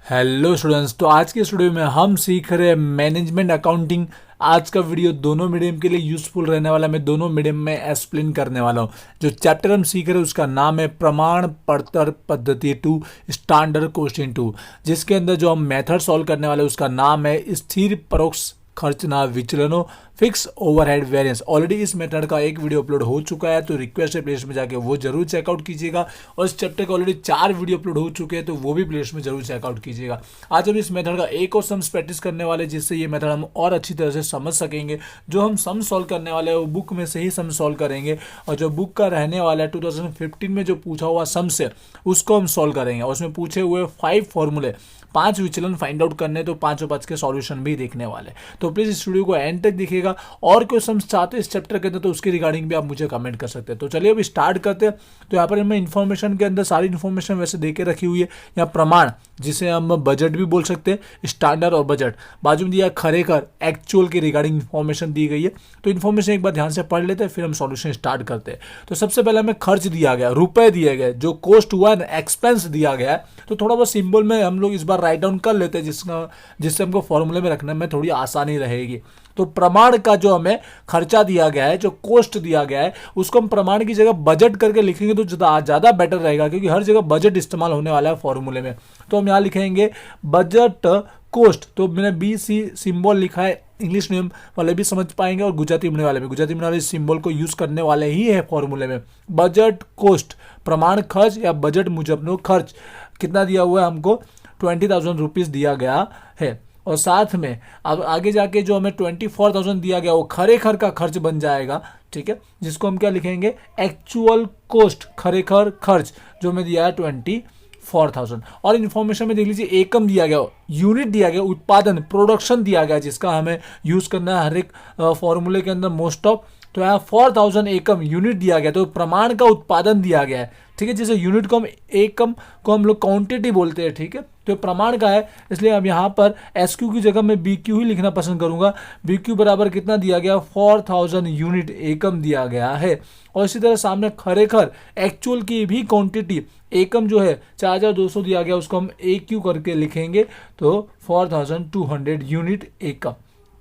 Hello students, तो आज के स्टूडियो में हम सीख रहे हैं मैनेजमेंट अकाउंटिंग। आज का वीडियो दोनों मीडियम के लिए यूजफुल रहने वाला है। मैं दोनों मीडियम में एक्सप्लेन करने वाला हूँ। जो चैप्टर हम सीख रहे हैं उसका नाम है प्रमाण पत्र पद्धति 2 स्टैंडर्ड क्वेश्चन 2, जिसके अंदर जो हम मेथड सॉल्व करने वाले हैं उसका नाम है स्थिर परोक्ष खर्चना विचलनों फिक्स ओवरहेड वेरिएंस। ऑलरेडी इस मेथड का एक वीडियो अपलोड हो चुका है, तो रिक्वेस्ट है प्लेलिस्ट में जाके वो जरूर चेकआउट कीजिएगा। और इस चैप्टर के ऑलरेडी 4 वीडियो अपलोड हो चुके हैं, तो वो भी प्लेलिस्ट में जरूर चेकआउट कीजिएगा। आज हम इस मेथड का एक और सम्स प्रैक्टिस करने वाले हैं, जिससे ये मेथड हम और अच्छी तरह से समझ सकेंगे। जो हम सम सॉल्व करने वाले हैं वो बुक में से ही सम सॉल्व करेंगे, और जो बुक का रहने वाला है 2015 में जो पूछा हुआ सम्स है उसको हम सॉल्व करेंगे। और उसमें पूछे हुए 5 फॉर्मूले 5 विचलन फाइंड आउट करने, तो 5 के सॉल्यूशन भी देखने वाले। तो प्लीज इस वीडियो को एंड तक देखिएगा। और कोई सम्स चाहते हैं इस चैप्टर के अंदर तो उसके रिगार्डिंग भी आप मुझे कमेंट कर सकते हैं। तो चलिए अब स्टार्ट करते हैं। तो यहाँ पर मैं इन्फॉर्मेशन के अंदर सारी इन्फॉर्मेशन वैसे दे के रखी हुई है। यहाँ प्रमाण, जिसे हम बजट भी बोल सकते हैं, स्टैंडर्ड और बजट, बाजू में दिया खरेखर एक्चुअल के रिगार्डिंग इन्फॉर्मेशन दी गई है। तो इन्फॉर्मेशन एक बार ध्यान से पढ़ लेते हैं, फिर हम सॉल्यूशन स्टार्ट करते हैं। तो सबसे पहले हमें खर्च दिया गया, रुपए दिए गए, जो कॉस्ट हुआ एक्सपेंस दिया गया है। तो थोड़ा बहुत सिंबल में हम लोग इस बार राइट डाउन कर लेते हैं, जिससे हमको फॉर्मूले में रखने में थोड़ी आसानी रहेगी। तो प्रमाण का जो हमें खर्चा दिया गया है, जो कॉस्ट दिया गया है, उसको हम प्रमाण की जगह बजट करके लिखेंगे तो ज़्यादा बेटर रहेगा, क्योंकि हर जगह बजट इस्तेमाल होने वाला है फॉर्मूले में। तो हम यहाँ लिखेंगे बजट कॉस्ट। तो मैंने BC सिंबल लिखा है, इंग्लिश मीडियम वाले भी समझ पाएंगे और गुजराती मीडियम वाले भी। गुजराती मीडियम वाले सिंबल को यूज करने वाले ही है फॉर्मूले में। बजट कॉस्ट प्रमाण खर्च या बजट मुजब नो खर्च कितना दिया हुआ है हमको, 20,000 रुपीज दिया गया है। और साथ में अब आगे जाके जो हमें 24,000 दिया गया वो खरेखर का खर्च बन जाएगा, ठीक है, जिसको हम क्या लिखेंगे एक्चुअल कॉस्ट, खरेखर खर्च जो हमें दिया है 24,000। और इन्फॉर्मेशन में देख लीजिए एकम दिया गया, यूनिट दिया गया, उत्पादन प्रोडक्शन दिया गया, जिसका हमें यूज करना है हर एक फॉर्मूले के अंदर मोस्ट ऑफ। तो यहाँ 4,000 एकम यूनिट दिया गया, तो प्रमाण का उत्पादन दिया गया है, ठीक है। जैसे यूनिट को हम एकम को हम लोग क्वांटिटी बोलते हैं, ठीक है। तो प्रमाण का है, इसलिए अब यहाँ पर SQ की जगह मैं BQ ही लिखना पसंद करूंगा। BQ बराबर कितना दिया गया, 4,000 यूनिट एकम दिया गया है। और इसी तरह सामने खरेखर एक्चुअल की भी क्वांटिटी एकम जो है 4,200 दिया गया, उसको हम AQ करके लिखेंगे, तो 4,200 यूनिट एकम।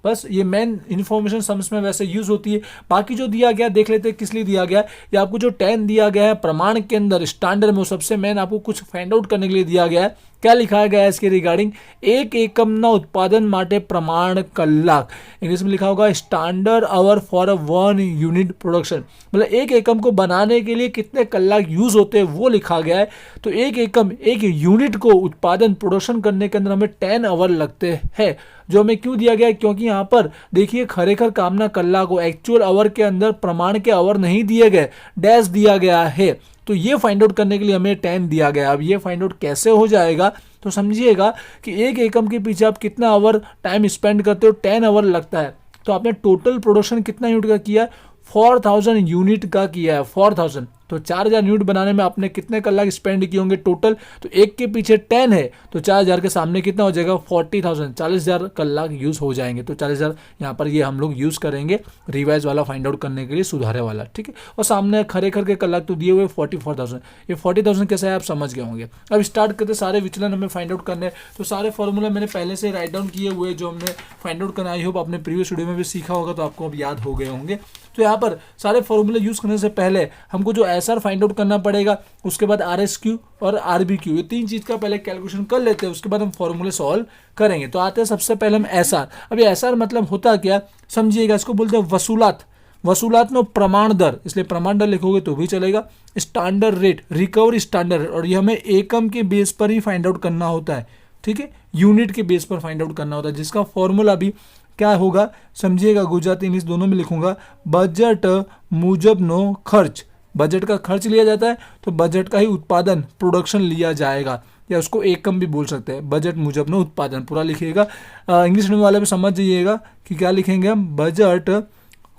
बस ये मेन इन्फॉर्मेशन सम्स में वैसे यूज होती है। बाकी जो दिया गया देख लेते हैं किस लिए दिया गया है। या आपको जो 10 दिया गया है प्रमाण के अंदर स्टैंडर्ड में, सबसे मेन आपको कुछ फाइंड आउट करने के लिए दिया गया है। क्या लिखा गया है इसके रिगार्डिंग, एक एकमना उत्पादन माटे प्रमाण कलाक, इंग्लिश में लिखा होगा standard hour for 1 unit production, मतलब एक एकम को बनाने के लिए कितने कलाक यूज होते हैं वो लिखा गया है। तो एक एकम, एक यूनिट को उत्पादन प्रोडक्शन करने के अंदर हमें 10 आवर लगते हैं। जो हमें क्यों दिया गया है, क्योंकि यहाँ पर देखिए खरेखर कामना कलाक को एक्चुअल आवर के अंदर प्रमाण के आवर नहीं दिए गए, डैश दिया गया है। तो ये फाइंड आउट करने के लिए हमें 10 दिया गया। अब ये फाइंड आउट कैसे हो जाएगा, तो समझिएगा कि एक एकम के पीछे आप कितना आवर टाइम स्पेंड करते हो, 10 आवर लगता है। तो आपने टोटल प्रोडक्शन कितना यूनिट का किया है, 4,000 यूनिट का किया है, 4,000। तो 4,000 यूनिट बनाने में आपने कितने कलाक स्पेंड किए होंगे टोटल, तो एक के पीछे 10 है, तो 4,000 के सामने कितना हो जाएगा 40,000, 40,000 कलाक यूज हो जाएंगे। तो 40,000 यहाँ पर ये हम लोग यूज करेंगे रिवाइज वाला फाइंड आउट करने के लिए, सुधारे वाला, ठीक है। और सामने खरेखर के कलाक तो दिए हुए 44,000। ये 40,000 कैसे है आप समझ गए होंगे। अब स्टार्ट करते, सारे विचलन हमें फाइंड आउट करने। तो सारे फॉर्मूला मैंने पहले से राइट डाउन किए हुए जो हमने फाइंड आउट करना, आई होप आपने प्रीवियस वीडियो में भी सीखा होगा, तो आपको अब याद हो गए होंगे। तो यहाँ पर सारे फॉर्मूले यूज करने से पहले हमको जो SR फाइंड आउट करना पड़ेगा, उसके बाद RSQ और RBQ, ये 3 चीज का पहले कैलकुलेशन कर लेते हैं, उसके बाद हम फॉर्मूले सॉल्व करेंगे। तो आते हैं सबसे पहले हम SR। अब ये SR मतलब होता क्या, समझिएगा, इसको बोलते हैं वसूलात। वसूलात में प्रमाण दर, इसलिए प्रमाण दर लिखोगे तो भी चलेगा। स्टैंडर्ड रेट, रिकवरी स्टैंडर्ड, और ये हमें एकम के बेस पर ही फाइंड आउट करना होता है, ठीक है, यूनिट के बेस पर फाइंड आउट करना होता है, जिसका फॉर्मूला भी क्या होगा समझिएगा, गुजराती इंग्लिश दोनों में लिखूंगा। बजट मुजब नो खर्च, बजट का खर्च लिया जाता है तो बजट का ही उत्पादन प्रोडक्शन लिया जाएगा, या उसको एकम भी बोल सकते हैं। बजट मुजब नो उत्पादन पूरा लिखिएगा। इंग्लिश मीडियम वाले भी समझ जाइएगा कि क्या लिखेंगे हम, बजट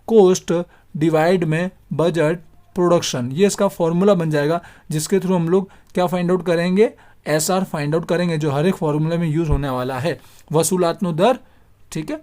कॉस्ट डिवाइड में बजट प्रोडक्शन, ये इसका फॉर्मूला बन जाएगा, जिसके थ्रू हम लोग क्या फाइंड आउट करेंगे, SR फाइंड आउट करेंगे, जो हर एक फॉर्मूले में यूज होने वाला है। वसूलात नो दर, ठीक है,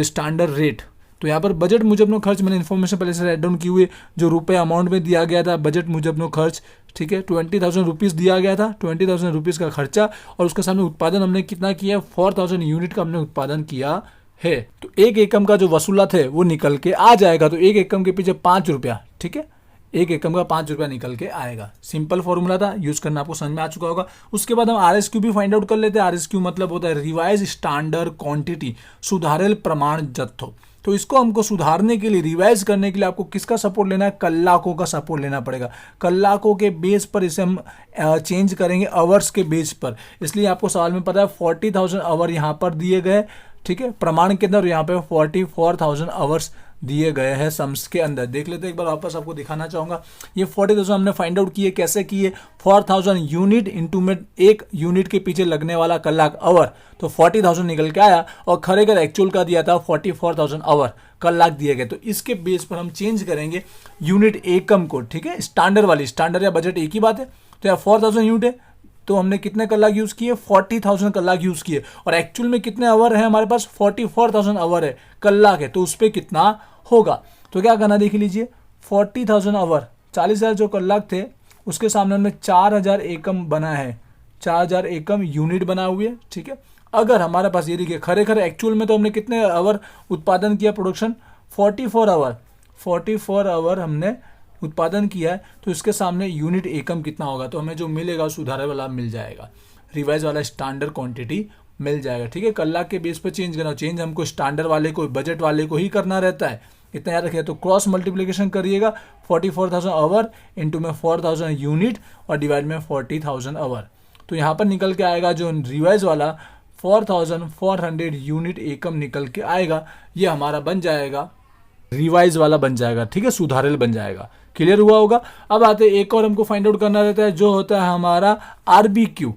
स्टैंडर्ड रेट, तो यहाँ पर बजट मुजब नो खर्च मैंने इन्फॉर्मेशन पहले से राइट डाउन की हुई है, जो रुपये अमाउंट में दिया गया था बजट मुजब नो खर्च, ठीक है 20,000 रुपीज़ दिया गया था, 20,000 रुपीज़ का खर्चा, और उसके सामने उत्पादन हमने कितना किया, 4,000 यूनिट का हमने उत्पादन किया है। तो एक एकम का जो वसूलत है वो निकल के आ जाएगा, तो एक एकम के पीछे 5 रुपया, ठीक है, एक एकम का 5 रुपया निकल के आएगा। सिंपल फॉर्मूला था, यूज करना आपको समझ में आ चुका होगा। उसके बाद हम RSQ भी फाइंड आउट कर लेते हैं। RSQ मतलब होता है रिवाइज स्टैंडर्ड क्वांटिटी, सुधारेल प्रमाण जत्थो। तो इसको हमको सुधारने के लिए, रिवाइज करने के लिए आपको किसका सपोर्ट लेना है, कलाकों का सपोर्ट लेना पड़ेगा। कलाकों के बेस पर इसे हम चेंज करेंगे अवर्स के बेस पर। इसलिए आपको सवाल में पता है 40,000 आवर यहाँ पर दिए गए, ठीक है, प्रमाण के अंदर, यहाँ पे 44,000 आवर्स दिए गए हैं सम्स के अंदर। देख लेते हैं एक बार वापस, आपको दिखाना चाहूंगा। ये 40,000 हमने फाइंड आउट किए, कैसे किए, 4,000 यूनिट इंटू में एक यूनिट के पीछे लगने वाला कलाक आवर, तो 40,000 निकल के आया, और खरेखर एक्चुअल का दिया था 44,000 आवर कलाक दिए गए। तो इसके बेस पर हम चेंज करेंगे यूनिट एकम को, ठीक है, स्टैंडर्ड वाली, स्टैंडर्ड या बजट एक ही बात है। तो यहाँ 4,000 यूनिट है, तो हमने कितने कलाक यूज किए, 40,000 कलाक यूज किए, और एक्चुअल में कितने आवर है हमारे पास, 44,000 आवर है, कलाक है, तो उस पर कितना होगा। तो क्या करना देख लीजिए, 40,000 आवर, 40,000 जो कलाक थे उसके सामने हमने 4,000 एकम बना है, 4,000 एकम यूनिट बना हुए है, ठीक है। अगर हमारे पास ये देखिए, खरेखर एक्चुअल में तो हमने कितने आवर उत्पादन किया, प्रोडक्शन 44 आवर, 44 आवर हमने उत्पादन किया है, तो इसके सामने यूनिट एकम कितना होगा, तो हमें जो मिलेगा सुधारे वाला मिल जाएगा, रिवाइज वाला स्टैंडर्ड क्वांटिटी मिल जाएगा, ठीक है। कलाक के बेस पर चेंज करना, चेंज हमको स्टैंडर्ड वाले को, बजट वाले को ही करना रहता है, इतना याद रखिए। तो क्रॉस मल्टीप्लिकेशन करिएगा, 44,000 आवर इंटू में 4,000 यूनिट और डिवाइड में 40,000 आवर, तो यहाँ पर निकल के आएगा जो रिवाइज वाला 4,400 यूनिट एकम निकल के आएगा। ये हमारा बन जाएगा, रिवाइज वाला बन जाएगा, ठीक है, सुधारेल बन जाएगा। क्लियर हुआ होगा। अब आते एक और हमको फाइंड आउट करना रहता है, जो होता है हमारा RBQ,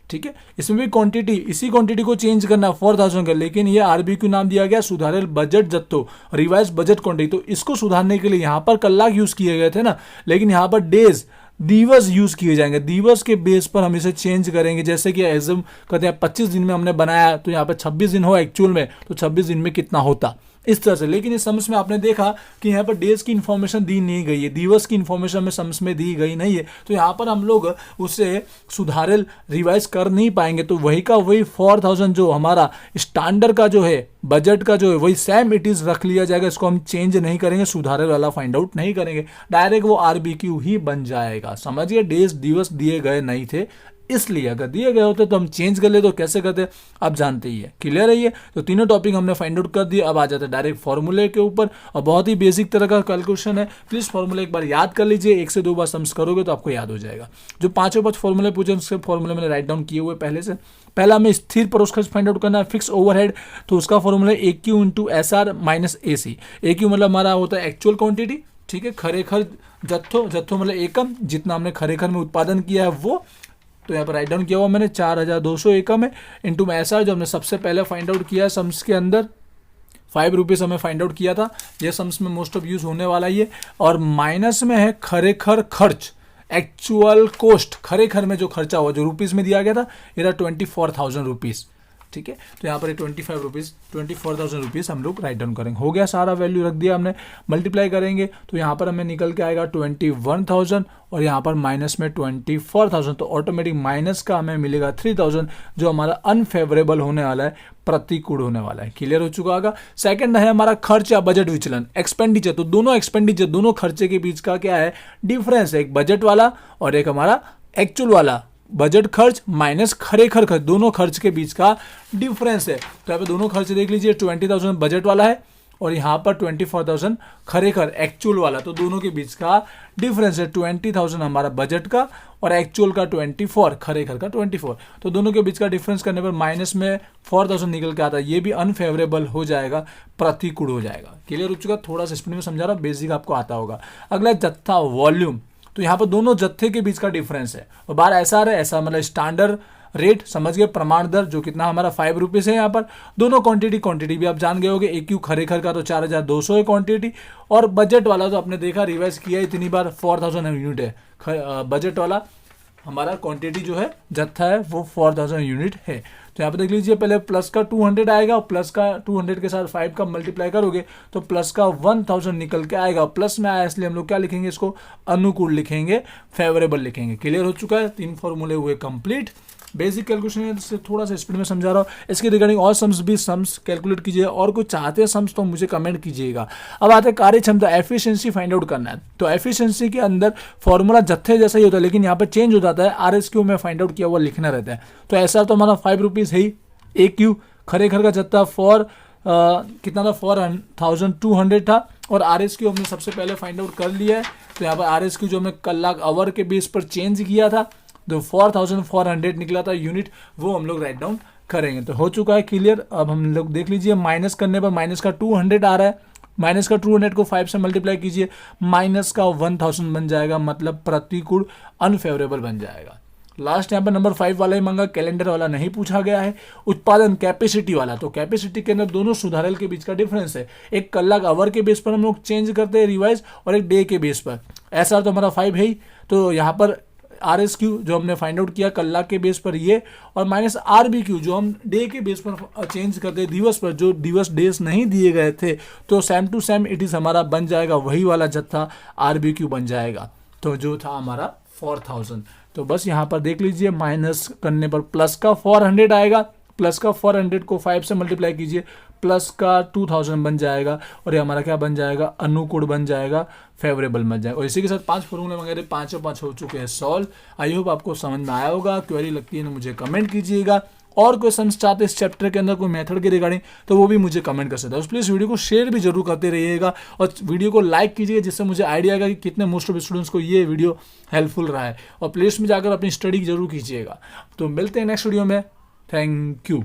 ठीक है। इसमें भी क्वांटिटी, इसी क्वांटिटी को चेंज करना 4,000 का, लेकिन ये RBQ नाम दिया गया, सुधारेल बजट जत्थो, रिवाइज बजट क्वांटिटी। तो इसको सुधारने के लिए यहाँ पर कलाक यूज किए गए थे ना, लेकिन यहाँ पर डेज, दिवस यूज किए जाएंगे। दिवस के बेस पर हम इसे चेंज करेंगे, जैसे कि एग्जाम कहते हैं 25 दिन में हमने बनाया, तो यहाँ पर 26 दिन हो एक्चुअल में, तो 26 दिन में कितना होता, इस तरह से। लेकिन इस सम्स में आपने देखा कि यहाँ पर डेज की इन्फॉर्मेशन दी नहीं गई है, दिवस की इन्फॉर्मेशन में सम्स में दी गई नहीं है, तो यहाँ पर हम लोग उसे सुधारेल रिवाइज कर नहीं पाएंगे। तो वही का वही 4,000 जो हमारा स्टैंडर्ड का जो है, बजट का जो है, वही सेम इट इज रख लिया जाएगा। इसको हम चेंज नहीं करेंगे, सुधारेल वाला फाइंड आउट नहीं करेंगे, डायरेक्ट वो RBQ ही बन जाएगा। समझिए, डेज दिवस दिए गए नहीं थे, इसलिए अगर दिए गए होते तो हम चेंज कर ले, तो कैसे करते आप जानते ही है। क्लियर है ये। तो तीनों टॉपिक हमने फाइंड आउट कर दिए। अब आ जाते हैं डायरेक्ट फॉर्मूले के ऊपर, और बहुत ही बेसिक तरह का कैलकुलेशन है। प्लीज फॉर्मूला एक बार याद कर लीजिए, 1 से 2 बार सम्स करोगे तो आपको याद हो जाएगा। जो 5 फॉर्मूले पूछे उसके फॉर्मूले मैंने राइट डाउन किए हुए पहले से। पहला हमें स्थिर परोक्ष खर्च फाइंड आउट करना है, फिक्स ओवरहेड, तो उसका formula AQ into SR minus AC। AQ मतलब हमारा होता है एक्चुअल क्वांटिटी, ठीक है, खरेखर जत्थो, जत्थो मतलब एकम, जितना हमने खरेखर में उत्पादन किया है वो, तो यहाँ पर राइट डाउन किया हुआ मैंने 4,200 एकम है, इंटू में SR जो हमने सबसे पहले फाइंड आउट किया है सम्स के अंदर, 5 रुपीज़ हमें फाइंड आउट किया था, ये सम्स में मोस्ट ऑफ यूज होने वाला ये, और माइनस में है खरेखर खर्च, एक्चुअल कोस्ट, खरेखर में जो खर्चा हुआ, जो रुपीज़ में दिया गया था, ये था 24,000 रुपीज़, ठीक है। तो यहाँ पर 25 रुपीज़, 24,000 रुपीज़ हम लोग राइट डाउन करेंगे। हो गया, सारा वैल्यू रख दिया हमने, मल्टीप्लाई करेंगे तो यहाँ पर हमें निकल के आएगा 21,000, और यहाँ पर माइनस में 24,000, तो ऑटोमेटिक माइनस का हमें मिलेगा 3,000, जो हमारा अनफेवरेबल होने वाला है, प्रतिकूल होने वाला है। क्लियर हो चुका होगा। सेकंड है हमारा खर्च या बजट विचलन, एक्सपेंडिचर। तो दोनों एक्सपेंडिचर, दोनों खर्चे के बीच का क्या है, डिफरेंस है, एक बजट वाला और एक हमारा एक्चुअल वाला। बजट खर्च माइनस खरेखर खर्च, दोनों खर्च के बीच का डिफरेंस है। तो यहाँ पे दोनों खर्च देख लीजिए, 20,000 बजट वाला है और यहाँ पर 24,000 खरेखर एक्चुअल वाला, तो दोनों के बीच का डिफरेंस है 20,000 हमारा बजट का और एक्चुअल का 24, खरेखर का 24। तो दोनों के बीच का डिफरेंस करने पर माइनस में 4,000 निकल के आता है, ये भी अनफेवरेबल हो जाएगा, प्रतिकूल हो जाएगा। क्लियर हो चुका, थोड़ा सा स्पीड में समझा रहा, बेसिक आपको आता होगा। अगला जत्था, वॉल्यूम। तो यहाँ पर दोनों जत्थे के बीच का डिफरेंस है, और बार SR है, ऐसा मतलब स्टैंडर्ड रेट, समझ गए, प्रमाण दर, जो कितना हमारा 5 रुपीज़ है। यहाँ पर दोनों क्वांटिटी भी आप जान गए होगे, AQ खरेखर का तो 4,200 है क्वांटिटी, और बजट वाला तो आपने देखा, रिवाइज किया इतनी बार, 4,000 यूनिट है बजट वाला हमारा क्वांटिटी जो है, जत्था है वो 4,000 यूनिट है। तो यहाँ पे देख लीजिए, पहले प्लस का 200 आएगा और प्लस का 200 के साथ 5 का मल्टीप्लाई करोगे तो प्लस का 1000 निकल के आएगा। प्लस में आया इसलिए हम लोग क्या लिखेंगे, इसको अनुकूल लिखेंगे, फेवरेबल लिखेंगे। क्लियर हो चुका है, 3 फॉर्मूले हुए कंप्लीट। बेसिक कैलकुलेशन है, इससे थोड़ा सा स्पीड में समझा रहा हूँ। इसके रिगार्डिंग और सम्स भी सम्स कैलकुलेट कीजिए, और कुछ चाहते हैं सम्स तो मुझे कमेंट कीजिएगा। अब आते हैं कार्य क्षमता, एफिशिएंसी फाइंड आउट करना है। तो एफिशिएंसी के अंदर फॉर्मूला जत्थे जैसा ही होता है, लेकिन यहाँ पे चेंज हो जाता है, RSQ में फाइंड आउट किया हुआ लिखना रहता है। तो ऐसा तो हमारा 5 रुपीज़ है ही। AQ खरेखर का जत्था फॉर कितना था, 4200 था, और RSQ हमने सबसे पहले फाइंड आउट कर लिया है। तो यहाँ पर RSQ जो हमने कलाक आवर के बेस पर चेंज किया था, तो 4400 निकला था यूनिट, वो हम लोग राइट डाउन करेंगे। तो हो चुका है क्लियर। अब हम लोग देख लीजिए, माइनस करने पर माइनस का 200 आ रहा है, माइनस का 200 को 5 से मल्टीप्लाई कीजिए, माइनस का 1000 बन जाएगा, मतलब प्रतिकूल अनफेवरेबल बन जाएगा। लास्ट यहाँ पर नंबर 5 वाला ही मांगा, कैलेंडर वाला नहीं पूछा गया है। उत्पादन कैपेसिटी वाला, तो कैपेसिटी के अंदर दोनों सुधारल के बीच का डिफरेंस है। एक कलाक आवर के बेस पर हम लोग चेंज करते हैं रिवाइज, और एक डे के बेस पर। ऐसा तो हमारा 5 है ही। तो यहाँ पर RSQ जो हमने फाइंड आउट किया कलाक के बेस पर ये, और माइनस RBQ जो हम डे के बेस पर चेंज करते हैं, दिवस पर, जो दिवस डेज नहीं दिए गए थे, तो same to same it is हमारा बन जाएगा वही वाला जत्था, RBQ बन जाएगा। तो जो था हमारा 4000। तो बस यहाँ पर देख लीजिए, माइनस करने पर प्लस का 400 आएगा, प्लस का 400 को 5 से मल्टीप्लाई कीजिए, प्लस का 2000 बन जाएगा, और ये हमारा क्या बन जाएगा, अनुकूल बन जाएगा, फेवरेबल बन जाएगा। और इसी के साथ 5 फॉर्मूले वगैरह 5 हो चुके हैं सॉल्व। आई होप आपको समझ में आया होगा। क्वेरी लगती है तो मुझे कमेंट कीजिएगा, और क्वेश्चन चाहते इस चैप्टर के अंदर कोई मेथड के रिगार्डिंग, तो वो भी मुझे कमेंट कर सकते हैं। प्लीज़ वीडियो को शेयर भी जरूर करते रहिएगा, और वीडियो को लाइक कीजिएगा, जिससे मुझे आइडिया आएगा कि कितने मोस्ट ऑफ स्टूडेंट्स को ये वीडियो हेल्पफुल रहा है। और प्लेलिस्ट में जाकर अपनी स्टडी जरूर कीजिएगा। तो मिलते हैं नेक्स्ट वीडियो में। Thank you.